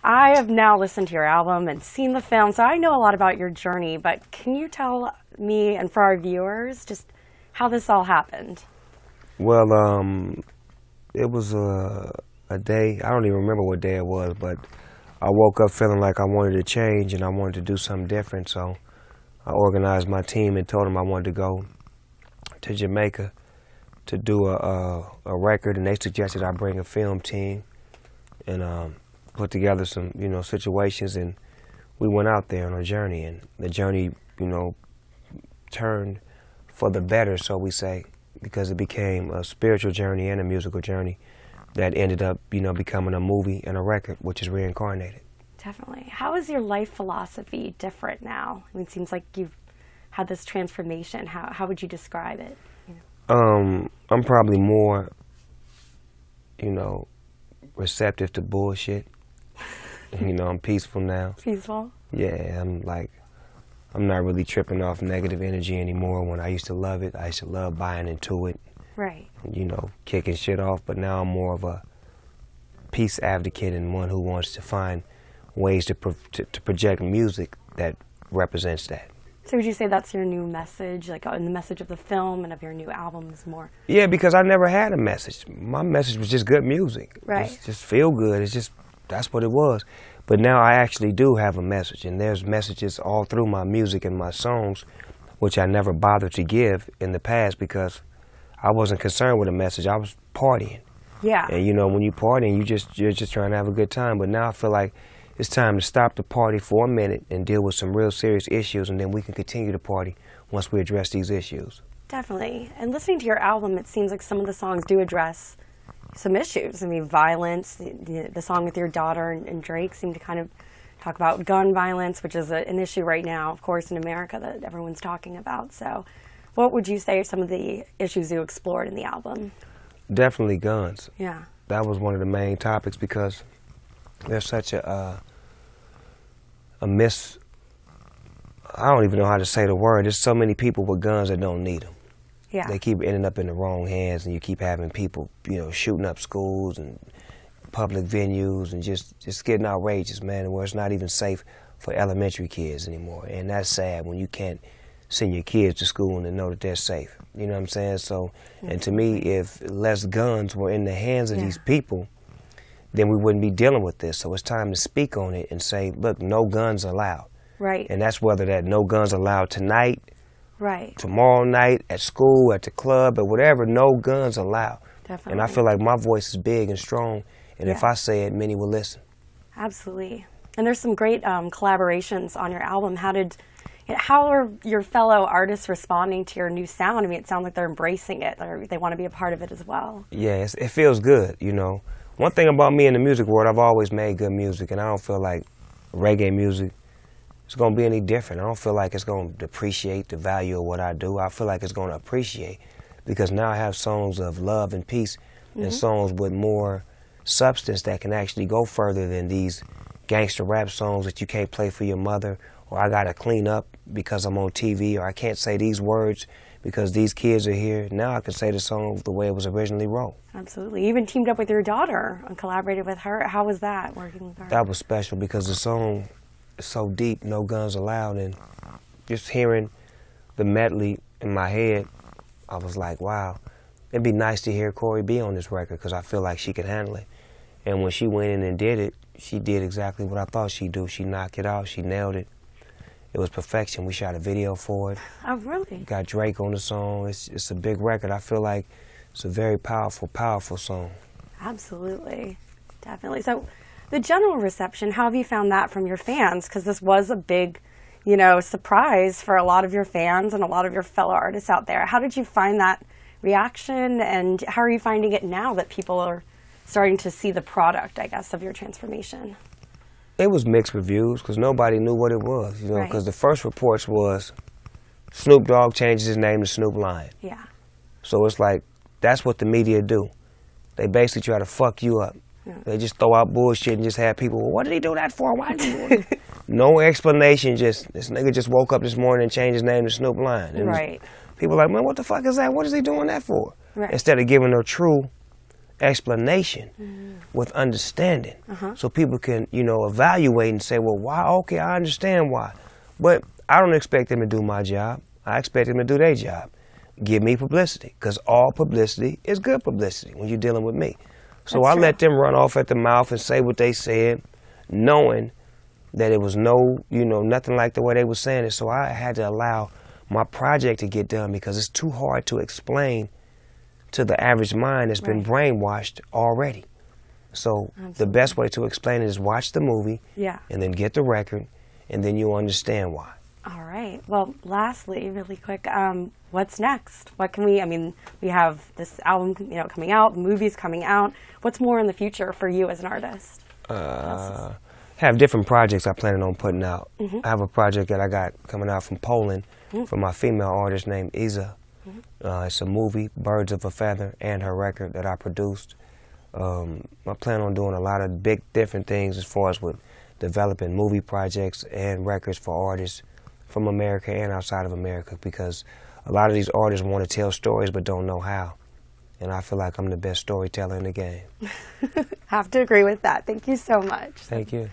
I have now listened to your album and seen the film, so I know a lot about your journey, but can you tell me and for our viewers just how this all happened? Well, it was a day, I don't even remember what day it was, but I woke up feeling like I wanted to change and I wanted to do something different, so I organized my team and told them I wanted to go to Jamaica to do a record, and they suggested I bring a film team and put together some, situations, and we went out there on a journey, and the journey, turned for the better, so we say, because it became a spiritual journey and a musical journey that ended up, becoming a movie and a record, which is Reincarnated. Definitely. How is your life philosophy different now? I mean, it seems like you've had this transformation. How would you describe it? I'm probably more, receptive to bullshit. I'm peaceful now. Peaceful? Yeah, I'm not really tripping off negative energy anymore. When I used to love it, I used to love buying into it. Right. Kicking shit off, but now I'm more of a peace advocate and one who wants to find ways to project music that represents that. So would you say that's your new message, like in the message of the film and of your new albums more? Yeah, because I never had a message. My message was just good music. Right. It's just feel good. That's what it was. But now I actually do have a message, and there's messages all through my music and my songs, which I never bothered to give in the past because I wasn't concerned with a message. I was partying. Yeah. And when you partying, you're just trying to have a good time. But now I feel like it's time to stop the party for a minute and deal with some real serious issues, and then we can continue to party once we address these issues. Definitely. And listening to your album, it seems like some of the songs do address some issues. I mean, violence, the song with your daughter and Drake seem to kind of talk about gun violence, which is an issue right now, of course, in America that everyone's talking about. So what would you say are some of the issues you explored in the album? Definitely guns. Yeah. That was one of the main topics because there's such I don't even know how to say the word. There's so many people with guns that don't need them. Yeah. They keep ending up in the wrong hands, and you keep having people, shooting up schools and public venues and just getting outrageous, man, where it's not even safe for elementary kids anymore. And that's sad when you can't send your kids to school and know that they're safe. You know what I'm saying? So, and to me, if less guns were in the hands of these people, then we wouldn't be dealing with this. So it's time to speak on it and say, look, no guns allowed. Right. And that's whether that no guns allowed tonight, right, tomorrow night, at school, at the club, or whatever, no guns allowed. Definitely. And I feel like my voice is big and strong, and if I say it, many will listen. Absolutely. And there's some great collaborations on your album. How are your fellow artists responding to your new sound? I mean, it sounds like they're embracing it, or they want to be a part of it as well. Yeah, it feels good, One thing about me in the music world, I've always made good music, and I don't feel like reggae music is going to be any different. I don't feel like it's going to depreciate the value of what I do. I feel like it's going to appreciate, because now I have songs of love and peace and songs with more substance that can actually go further than these gangster rap songs that you can't play for your mother, or I got to clean up because I'm on TV, or I can't say these words because these kids are here. Now I can say the song the way it was originally wrote. Absolutely. You even teamed up with your daughter and collaborated with her. How was that, working with her? That was special because the song is so deep, No Guns Allowed, and just hearing the medley in my head, I was like, wow, it'd be nice to hear Corey B on this record because I feel like she could handle it. And when she went in and did it, she did exactly what I thought she'd do. She knocked it out. She nailed it. It was perfection. We shot a video for it. Oh, really? Got Drake on the song. It's a big record. I feel like it's a very powerful, powerful song. Absolutely. Definitely. So the general reception, how have you found that from your fans? Because this was a big, surprise for a lot of your fans and a lot of your fellow artists out there. How did you find that reaction, and how are you finding it now that people are starting to see the product, I guess, of your transformation? It was mixed reviews because nobody knew what it was, because the first reports was Snoop Dogg changes his name to Snoop Lion. Yeah. So it's like, that's what the media do. They basically try to fuck you up. Yeah. They just throw out bullshit and just have people, well, what did he do that for? Why did he do it? No explanation, just, this nigga just woke up this morning and changed his name to Snoop Lion. And people are like, man, what the fuck is that? What is he doing that for? Right. Instead of giving a true explanation, with understanding, so people can, you know, evaluate and say, well, why? Okay, I understand why. But I don't expect them to do my job. I expect them to do their job. Give me publicity, because all publicity is good publicity when you're dealing with me. So That's I true. let them run off at the mouth and say what they said, knowing that it was nothing like the way they were saying it. So I had to allow my project to get done, because it's too hard to explain to the average mind that's been brainwashed already. So the best way to explain it is watch the movie, and then get the record, and then you'll understand why. All right. Well, lastly, really quick, what's next? What can we, I mean, we have this album, you know, coming out, movies coming out. What's more in the future for you as an artist? Have different projects I'm planning on putting out. I have a project that I got coming out from Poland from my female artist named Iza. It's a movie, Birds of a Feather, and her record that I produced. I plan on doing a lot of big different things as far as with developing movie projects and records for artists from America and outside of America, because a lot of these artists want to tell stories but don't know how. And I feel like I'm the best storyteller in the game. Have to agree with that. Thank you so much. Thank you.